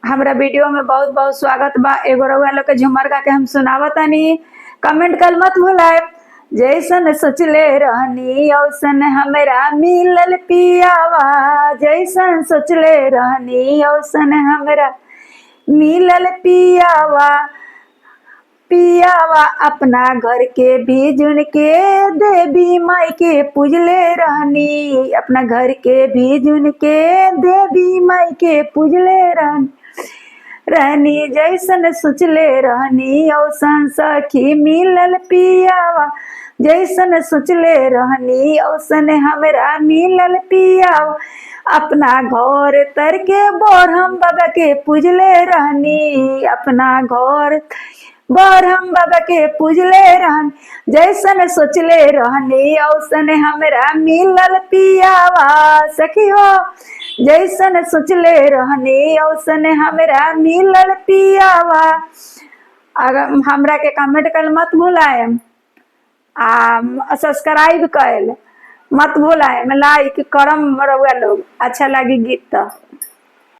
हमरा वीडियो में बहुत बहुत स्वागत बा। एगो रउआ लोग के झुमर गा के हम सुनावतानी, कमेंट कल मत भुलाए। जैसन सोचले रहनी औसन हमरा मिलल पियावा, जैसन सोचले रहनी औसन हमरा मिलल पियावा। पियावा अपना घर के भी जुन के देवी माई के पूजले रहनी, अपना घर के भी जुन के देवी माई के पूजले रहनी जैसन सोचले रहनी औसन सखी मिलल पियावा, जैसन सोचले रहनी औसन हमरा मिलल पियावा। अपना घर तर के बोरहम बाबा के पूजले रहनी, अपना घर बोरहम बाबा के पूजले रहन, जैसन सोचले रहनी औसन हमरा मिलल पियावा। सखी हो जैसन सोचले रहनी औसन हमरा मिलल पियावा। अगर हमरा के कमेंट कर मत भुलाए, सब्सक्राइब कर मत भुलाए, लाइक करम रउआ लोग। अच्छा लगी गीत तो।